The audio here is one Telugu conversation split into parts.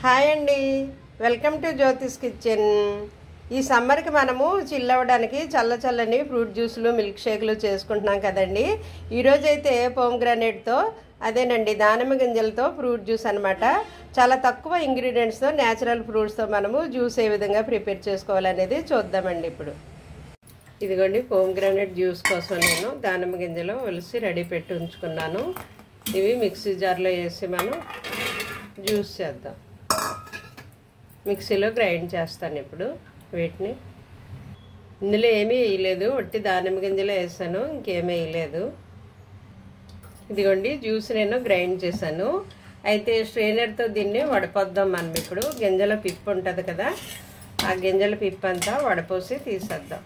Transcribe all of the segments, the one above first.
హాయ్ అండి, వెల్కమ్ టు జ్యోతిష్ కిచెన్. ఈ సమ్మర్కి మనము చిల్ అవ్వడానికి చల్లని ఫ్రూట్ జ్యూసులు, మిల్క్ షేక్లు చేసుకుంటున్నాం కదండి. ఈరోజైతే పోమ్గ్రానేట్తో, అదేనండి దానిమ్మ గింజలతో ఫ్రూట్ జ్యూస్ అనమాట. చాలా తక్కువ ఇంగ్రీడియంట్స్తో, న్యాచురల్ ఫ్రూట్స్తో మనము జ్యూస్ ఏ విధంగా ప్రిపేర్ చేసుకోవాలనేది చూద్దామండి. ఇప్పుడు ఇదిగోండి పోమ్గ్రానేట్ జ్యూస్ కోసం నేను దానిమ్మ గింజలు ఒలిసి రెడీ పెట్టి ఉంచుకున్నాను. ఇవి మిక్సీ జార్లో వేసి మనం జ్యూస్ చేద్దాం. మిక్సీలో గ్రైండ్ చేస్తాను ఇప్పుడు వీటిని. ఇందులో ఏమీ వేయలేదు, ఒట్టి దానిమ్మ గింజలు వేసాను, ఇంకేమీ వేయలేదు. ఇదిగోండి జ్యూస్ నేను గ్రైండ్ చేశాను. అయితే స్ట్రెయినర్తో దీన్ని వడపోద్దాం మనం. ఇప్పుడు గింజల పిప్పు ఉంటుంది కదా, ఆ గింజల పిప్పు అంతా వడపోసి తీసేద్దాం.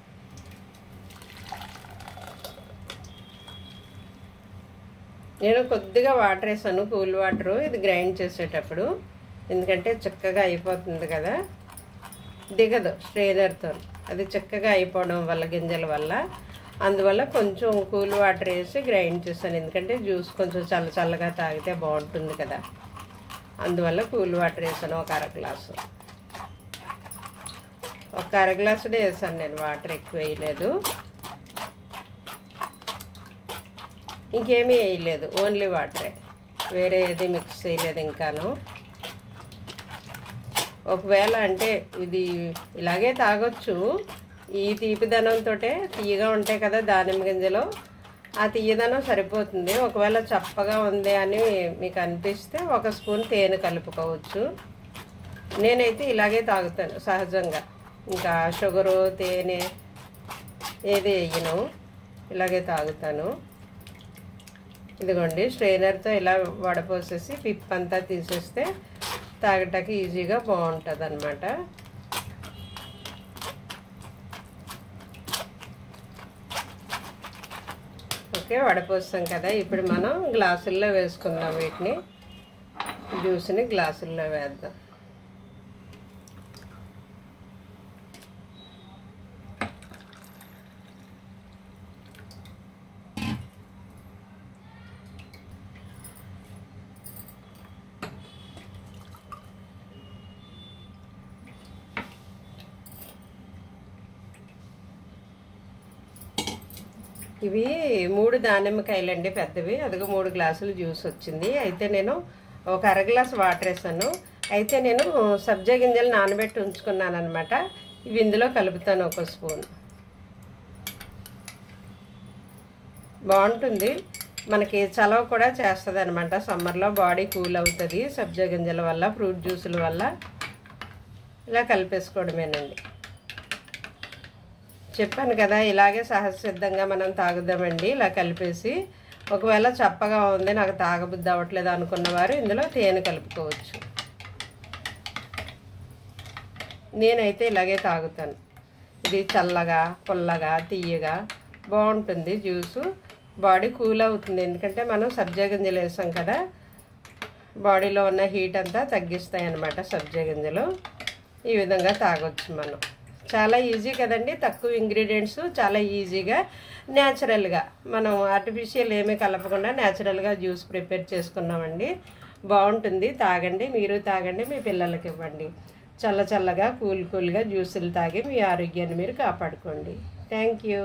నేను కొద్దిగా వాటర్ వేసాను, కూల్ వాటరు, ఇది గ్రైండ్ చేసేటప్పుడు, ఎందుకంటే చక్కగా అయిపోతుంది కదా, దిగదు స్ట్రెయినర్తో. అది చక్కగా అయిపోవడం వల్ల గింజల వల్ల, అందువల్ల కొంచెం కూల్ వాటర్ వేసి గ్రైండ్ చేశాను. ఎందుకంటే జ్యూస్ కొంచెం చల్లగా తాగితే బాగుంటుంది కదా, అందువల్ల కూల్ వాటర్ వేసాను. ఒక అర గ్లాసుడే వేసాను నేను, వాటర్ ఎక్కువ వేయలేదు, ఇంకేమీ వేయలేదు, ఓన్లీ వాటరే, వేరే ఏది మిక్స్ చేయలేదు ఇంకాను. ఒకవేళ అంటే ఇది ఇలాగే తాగొచ్చు, ఈ తీపిదనంతో తీయగా ఉంటాయి కదా దానిమ్మ గింజలు, ఆ తీయదనం సరిపోతుంది. ఒకవేళ చప్పగా ఉంది అని మీకు అనిపిస్తే 1 స్పూన్ తేనె కలుపుకోవచ్చు. నేనైతే ఇలాగే తాగుతాను సహజంగా, ఇంకా షుగరు తేనె ఏది వేయను, ఇలాగే తాగుతాను. ఇదిగోండి స్ట్రెయినర్తో ఇలా వడపోసేసి పిప్ అంతా తీసేస్తే తాగటానికి ఈజీగా బాగుంటుంది అన్నమాట. ఓకే, వడపోస్తాం కదా, ఇప్పుడు మనం గ్లాసుల్లో వేసుకుందాం. వీటిని జ్యూస్ని గ్లాసుల్లో వేద్దాం. ఇవి 3 దానిమ్మకాయలండి పెద్దవి, అదిగో 3 గ్లాసులు జ్యూస్ వచ్చింది. అయితే నేను ఒక అర గ్లాస్ వాటర్ వేసాను. అయితే నేను సబ్జా గింజలు నానబెట్టి ఉంచుకున్నాను అనమాట. ఇవి ఇందులో కలుపుతాను 1 స్పూన్. బాగుంటుంది, మనకి చలవ కూడా చేస్తుంది అనమాట. సమ్మర్లో బాడీ కూల్ అవుతుంది సబ్జా గింజల వల్ల, ఫ్రూట్ జ్యూసుల వల్ల. ఇలా కలిపేసుకోవడమేనండి. చెప్పాను కదా, ఇలాగే సహజసిద్ధంగా మనం తాగుదామండి ఇలా కలిపేసి. ఒకవేళ చప్పగా ఉంది, నాకు తాగబుద్ధి అవ్వట్లేదు అనుకున్నవారు ఇందులో తేనె కలుపుకోవచ్చు. నేనైతే ఇలాగే తాగుతాను. ఇది చల్లగా, పుల్లగా, తీయగా బాగుంటుంది జ్యూసు. బాడీ కూల్ అవుతుంది, ఎందుకంటే మనం సబ్జా గింజలు వేసాం కదా, బాడీలో ఉన్న హీట్ అంతా తగ్గిస్తాయి అన్నమాట సబ్జా గింజలు. ఈ విధంగా తాగొచ్చు మనం. చాలా ఈజీ కదండి, తక్కువ ఇంగ్రీడియంట్స్, చాలా ఈజీగా న్యాచురల్గా మనం ఆర్టిఫిషియల్ ఏమీ కలపకుండా న్యాచురల్గా జ్యూస్ ప్రిపేర్ చేసుకున్నామండి. బాగుంటుంది, తాగండి, మీరు తాగండి, మీ పిల్లలకి ఇవ్వండి. చల్లగా కూల్గా జ్యూసులు తాగి మీ ఆరోగ్యాన్ని మీరు కాపాడుకోండి. Thank you.